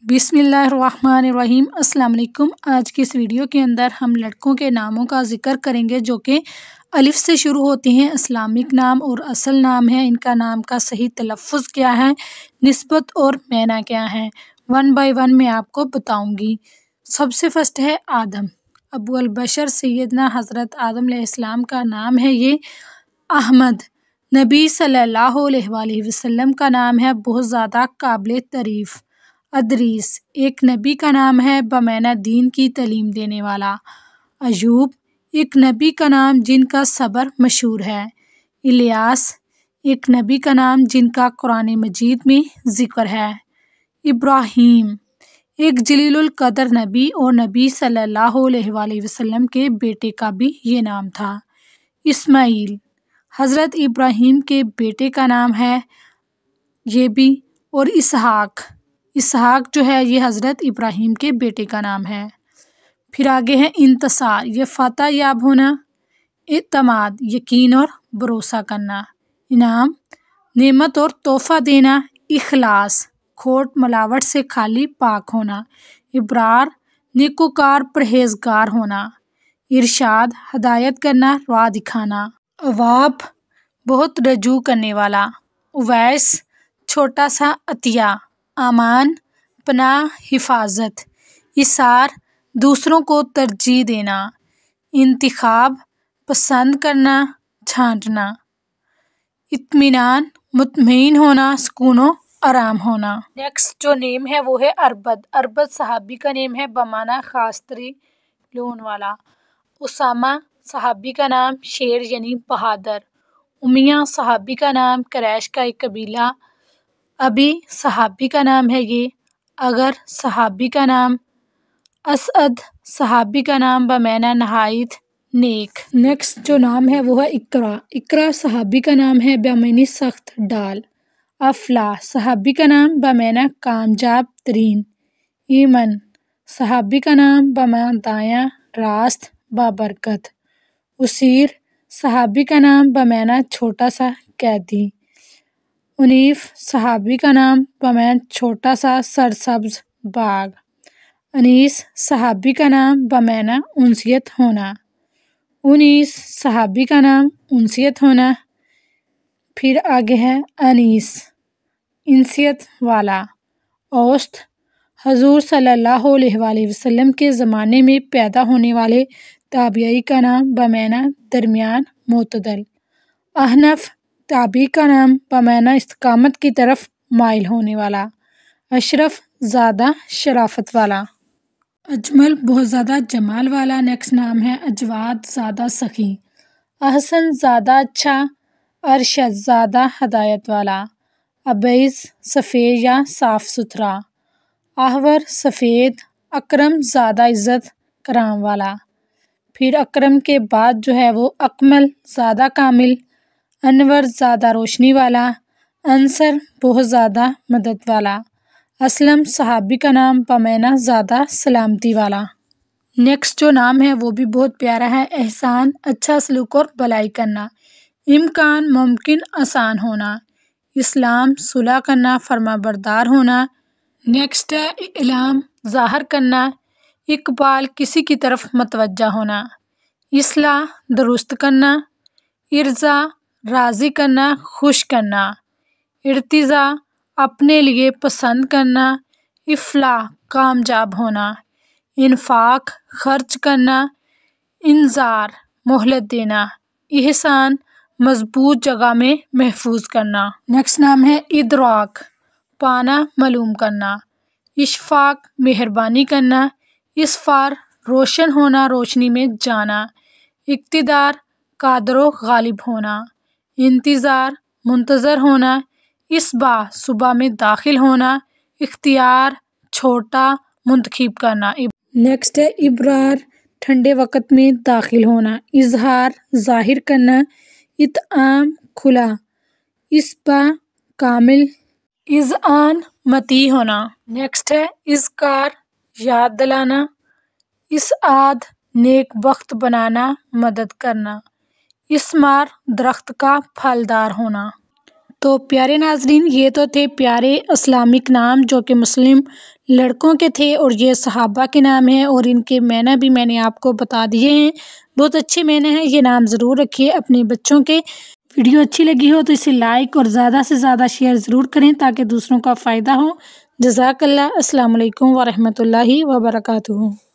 बिस्मिल्लाहिर्रहमानिर्रहीम। अस्सलाम वालेकुम। आज की इस वीडियो के अंदर हम लड़कों के नामों का ज़िक्र करेंगे जो कि अलिफ से शुरू होते हैं। इस्लामिक नाम और असल नाम है। इनका नाम का सही तलफ़्फ़ुज़ क्या है, निस्बत और मायना क्या है, वन बाय वन मैं आपको बताऊंगी। सबसे फर्स्ट है आदम। अबू अल बशर सैयदना हज़रत आदम अलैहिस्सलाम का नाम है ये अहमद। नबी सल्लल्लाहु अलैहि वसल्लम का नाम है बहुत ज़्यादा काबिल तारीफ़ अदरीस। एक नबी का नाम है बमाना दीन की तालीम देने वाला। अयूब एक नबी का नाम जिनका सब्र मशहूर है। इलियास एक नबी का नाम जिनका कुरान मजीद में ज़िक्र है। इब्राहीम एक जलीलुल कदर नबी और नबी सल्लल्लाहु अलैहि वसल्लम के बेटे का भी ये नाम था। इस्माइल हज़रत इब्राहीम के बेटे का नाम है ये भी। और इसहाक जो है ये हज़रत इब्राहीम के बेटे का नाम है। फिर आगे है इंतसार, ये फ़तह याब होना। इत्तमाद यकीन और भरोसा करना। इनाम नेमत और तोहफ़ा देना। इखलास खोट मिलावट से खाली पाक होना। इब्रार नेकोकार परहेज़गार होना। इरशाद हदायत करना, राह दिखाना। अवाब बहुत रजू करने वाला। उवैस छोटा सा अतिया। आमान पनाह हिफाजत। इसार दूसरों को तरजीह देना। इंतिखाब पसंद करना, छांटना। इत्मीनान मुतमईन होना, सुकून व आराम होना। नेक्स्ट जो नेम है वो है अरबद। अरबद सहाबी का नेम है बमाना खास तरी लोन वाला। उसामा सहाबी का नाम शेर यानी बहादुर। उमिया सहाबी का नाम कुरैश का एक कबीला। अभी सहाबी का नाम है ये। अगर सहाबी का नाम। असअद सहाबी का नाम बमाना नहायत नेक। नेक्स्ट जो नाम है वो है इकरा। इकरा सहाबी का नाम है बमानी सख्त डाल। अफला सहाबी का नाम बमाना कामयाब तरीन। ईमन सहाबी का नाम बमाना दायां रास्त बाबरकत। उसीर सहाबी का नाम बमाना छोटा सा कैदी। उनीफ सहाबी का नाम बमाना छोटा सा सरसब्ज बाग। अनीस सहाबी का नाम बमाना उनसियत होना। उनीस सहाबी का नाम उनसियत होना। फिर आगे है अनीस इंसियत वाला। औस्त हजूर सल्लल्लाहु अलैहि वसल्लम के ज़माने में पैदा होने वाले ताबिई का नाम बमाना दरमियान मोतदल। अहनफ ताबी का नाम बमाना इस्तिकामत की तरफ माइल होने वाला। अशरफ ज़्यादा शराफत वाला। अजमल बहुत ज़्यादा जमाल वाला। नेक्स्ट नाम है अजवाद ज़्यादा सखी। अहसन ज़्यादा अच्छा। अरशद ज़्यादा हदायत वाला। अबैज़ सफ़ेद या साफ़ सुथरा। आहवर सफ़ेद। अकरम ज़्यादा इज़्ज़त कराम वाला। फिर अकरम के बाद जो है वो अकमल ज़्यादा कामिल। अनवर ज़्यादा रोशनी वाला। अंसर बहुत ज़्यादा मदद वाला। असलम सहाबी का नाम बमाना ज़्यादा सलामती वाला। नेक्स्ट जो नाम है वो भी बहुत प्यारा है। एहसान अच्छा सलूक और भलाई करना। इम्कान मुमकिन आसान होना। इस्लाम सुलह करना, फरमाबरदार होना। नेक्स्ट है इलाम ज़ाहिर करना। इकबाल किसी की तरफ मतवज्जा होना। इस्लाह दुरुस्त करना। इर्ज़ा राज़ी करना, खुश करना। इर्तिज़ा अपने लिए पसंद करना। इफ़लाह कामयाब होना। इन्फाक खर्च करना। इंजार मोहलत देना। इहसान मजबूत जगह में महफूज करना। नेक्स्ट नाम है इदराक पाना, मालूम करना। इशफाक मेहरबानी करना। इसफार रोशन होना, रोशनी में जाना। इक़्तिदार कादरो गालिब होना। इंतज़ार मुंतज़र होना। इसबाह सुबह में दाखिल होना। इख्तियार छोटा मुंतखब करना। नेक्स्ट है इब्रार ठंडे वक़्त में दाखिल होना। इजहार ज़ाहिर करना। इत्आम खुला। इसबा कामिल। इज़आन मती होना। नेक्स्ट है इज़कार याद दिलाना। इसआद नेक वक्त बनाना, मदद करना। इसमार दरख्त का फलदार होना। تو پیارے ناظرین، یہ تو تھے پیارے اسلامک نام جو کہ مسلم لڑکوں کے تھے، اور یہ صحابہ کے نام ہیں، اور ان کے معنی بھی میں نے آپ کو بتا دیے ہیں۔ بہت اچھے معنی ہیں، یہ نام ضرور رکھیے اپنے بچوں کے۔ ویڈیو اچھی لگی ہو تو اسے لائک اور زیادہ سے زیادہ شیئر ضرور کریں تاکہ دوسروں کا فائدہ ہو۔ جزاک اللہ۔ السلام علیکم ورحمۃ اللہ وبرکاتہ۔